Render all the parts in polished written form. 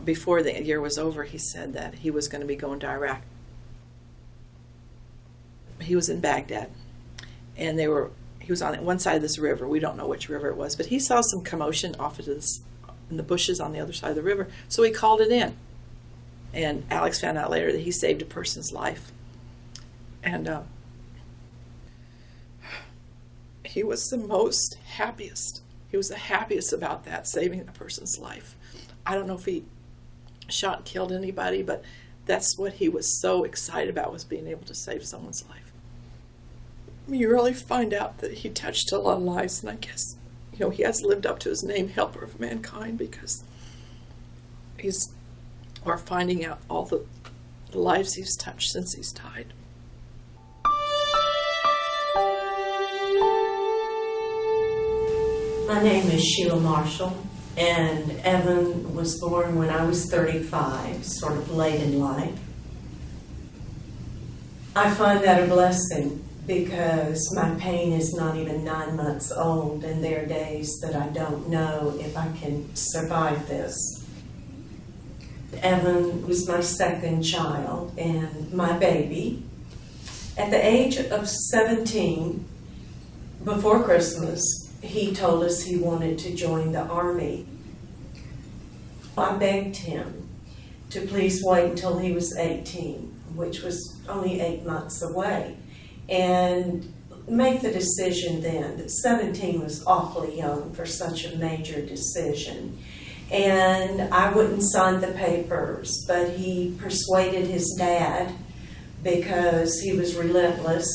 before the year was over, he said that he was going to be going to Iraq. He was in Baghdad, and he was on one side of this river. We don't know which river it was, but he saw some commotion off of this, in the bushes on the other side of the river, so he called it in. And Alex found out later that he saved a person's life. And he was the most happiest. He was the happiest about that, saving a person's life. I don't know if he shot and killed anybody, but that's what he was so excited about, was being able to save someone's life. You really find out that he touched a lot of lives, and I guess, he has lived up to his name, Helper of Mankind, because we're finding out all the lives he's touched since he's died. My name is Sheila Marshall, and Evan was born when I was 35, sort of late in life. I find that a blessing, because my pain is not even 9 months old, and there are days that I don't know if I can survive this. Evan was my second child and my baby. At the age of 17, before Christmas, he told us he wanted to join the Army. I begged him to please wait until he was 18, which was only 8 months away, and make the decision then. That 17 was awfully young for such a major decision. And I wouldn't sign the papers, but he persuaded his dad, because he was relentless,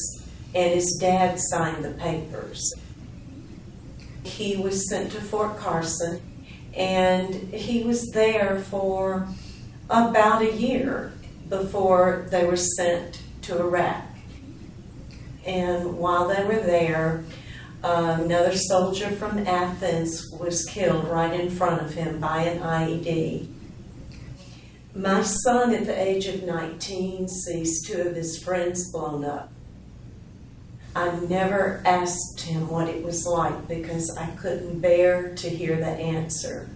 and his dad signed the papers. He was sent to Fort Carson, and he was there for about a year before they were sent to Iraq. And while they were there, another soldier from Athens was killed right in front of him by an IED. My son, at the age of 19, sees 2 of his friends blown up. I never asked him what it was like, because I couldn't bear to hear the answer.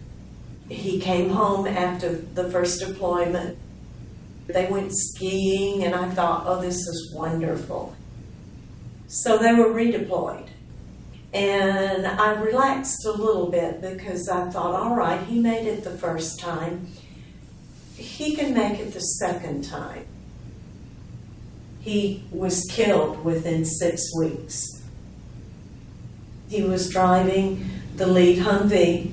He came home after the first deployment. They went skiing, and I thought, oh, this is wonderful. So they were redeployed. And I relaxed a little bit, because I thought, all right, he made it the first time. He can make it the second time. He was killed within 6 weeks. He was driving the lead Humvee.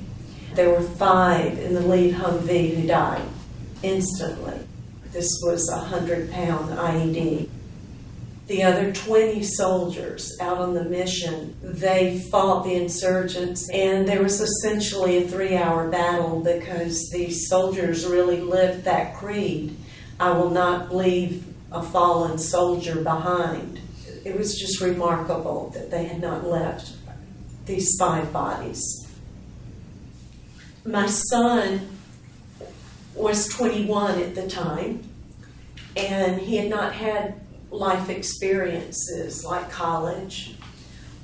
There were 5 in the lead Humvee who died instantly. This was a 100-pound IED. The other 20 soldiers out on the mission, they fought the insurgents, and there was essentially a 3-hour battle, because these soldiers really lived that creed: I will not leave a fallen soldier behind. It was just remarkable that they had not left these 5 bodies. My son was 21 at the time, and he had not had life experiences like college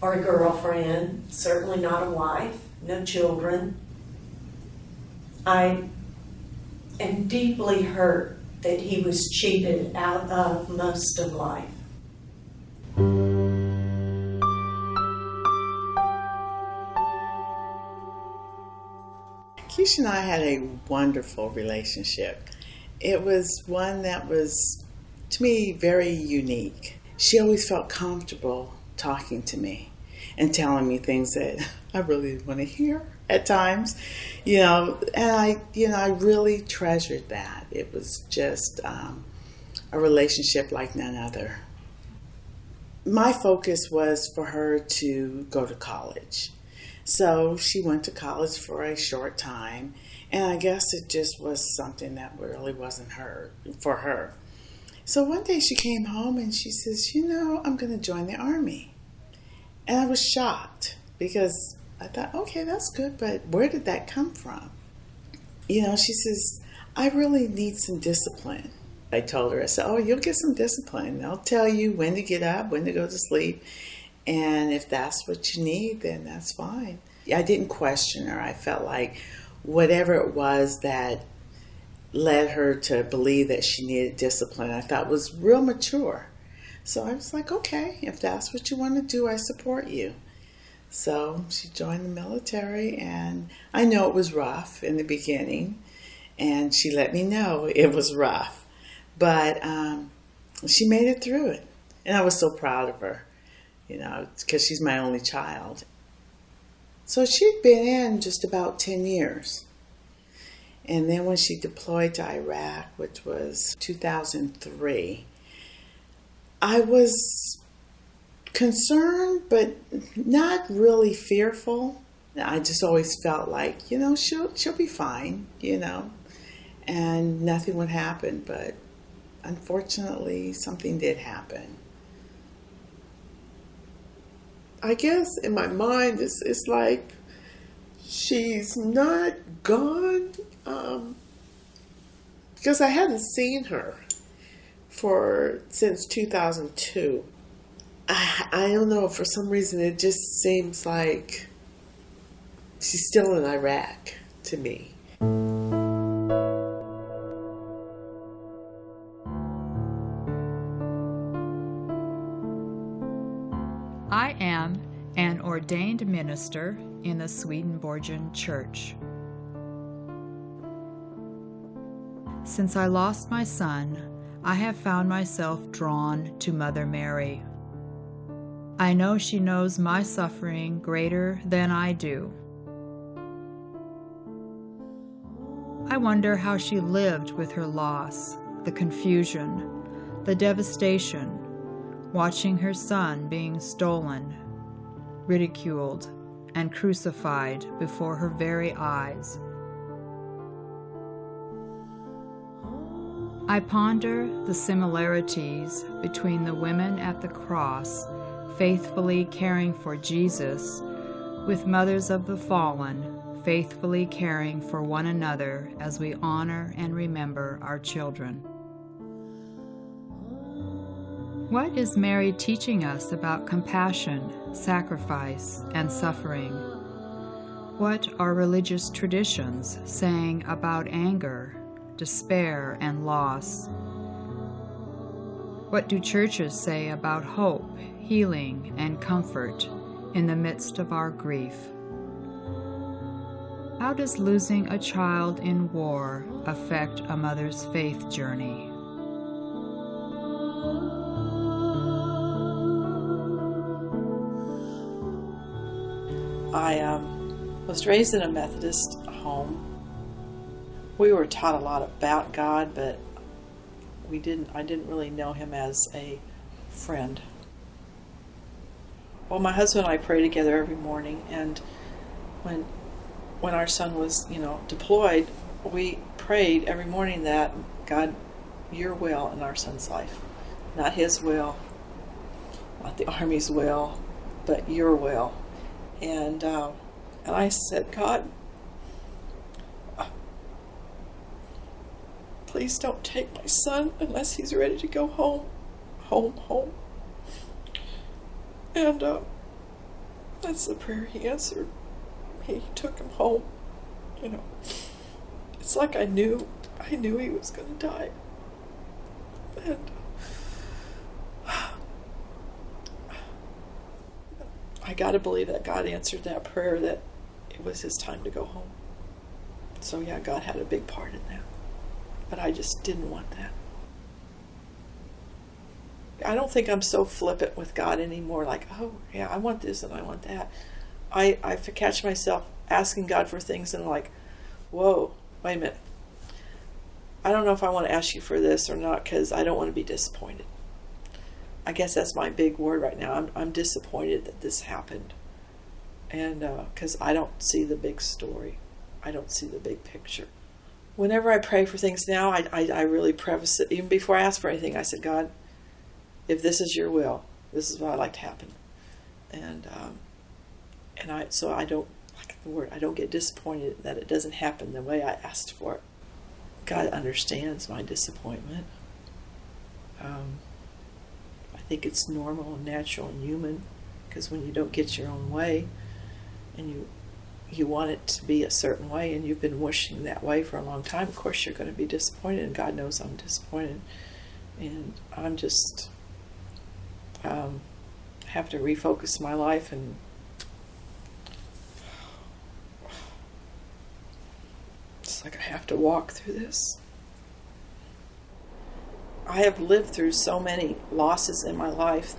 or a girlfriend, certainly not a wife, no children. I am deeply hurt that he was cheated out of most of life. Keisha and I had a wonderful relationship. It was one that was, to me, very unique. She always felt comfortable talking to me and telling me things that I really didn't want to hear at times, and I really treasured that. It was just a relationship like none other. My focus was for her to go to college. So she went to college for a short time, and I guess it just was something that really wasn't for her. So one day she came home and she says, I'm going to join the Army. And I was shocked, because I thought, okay, that's good, but where did that come from? She says, I really need some discipline. I told her, I said, oh, you'll get some discipline. They'll tell you when to get up, when to go to sleep. And if that's what you need, then that's fine. I didn't question her. I felt like whatever it was that led her to believe that she needed discipline. I thought was real mature. So I was like, okay, if that's what you want to do, I support you. So she joined the military, and I know it was rough in the beginning, and she let me know it was rough. But she made it through it, and I was so proud of her, because she's my only child. So she'd been in just about 10 years. And then when she deployed to Iraq, which was 2003, I was concerned, but not really fearful. I just always felt like, she'll be fine, and nothing would happen. But unfortunately, something did happen. I guess in my mind, it's like she's not gone, because I hadn't seen her since 2002. I don't know, for some reason it just seems like she's still in Iraq to me. I am an ordained minister in the Swedenborgian Church. Since I lost my son, I have found myself drawn to Mother Mary. I know she knows my suffering greater than I do. I wonder how she lived with her loss, the confusion, the devastation, watching her son being stolen, ridiculed, and crucified before her very eyes. I ponder the similarities between the women at the cross faithfully caring for Jesus with mothers of the fallen faithfully caring for one another as we honor and remember our children. What is Mary teaching us about compassion, sacrifice, and suffering? What are religious traditions saying about anger, despair, and loss? What do churches say about hope, healing, and comfort in the midst of our grief? How does losing a child in war affect a mother's faith journey? I was raised in a Methodist home. We were taught a lot about God, but I didn't really know him as a friend. Well, my husband and I pray together every morning, and when our son was, deployed, we prayed every morning that, God, your will in our son's life. Not his will, not the Army's will, but your will. And I said, God, please don't take my son unless he's ready to go home. Home. And that's the prayer he answered. He took him home. It's like I knew he was going to die. And I got to believe that God answered that prayer, that it was his time to go home. So yeah, God had a big part in that. But I just didn't want that. I don't think I'm so flippant with God anymore, like, oh yeah, I want this and I want that. I catch myself asking God for things and like, whoa, wait a minute. I don't know if I want to ask you for this or not, because I don't want to be disappointed. I guess that's my big word right now. I'm disappointed that this happened. And because I don't see the big story. I don't see the big picture. Whenever I pray for things now, I really preface it. Even before I ask for anything, I said, God, if this is your will, this is what I'd like to happen. And so I don't, like the word, I don't get disappointed that it doesn't happen the way I asked for it. God understands my disappointment. I think it's normal and natural and human, because when you don't get your own way and you you want it to be a certain way and you've been wishing that way for a long time, of course you're going to be disappointed, and God knows I'm disappointed. And I'm just have to refocus my life, and it's like I have to walk through this. I have lived through so many losses in my life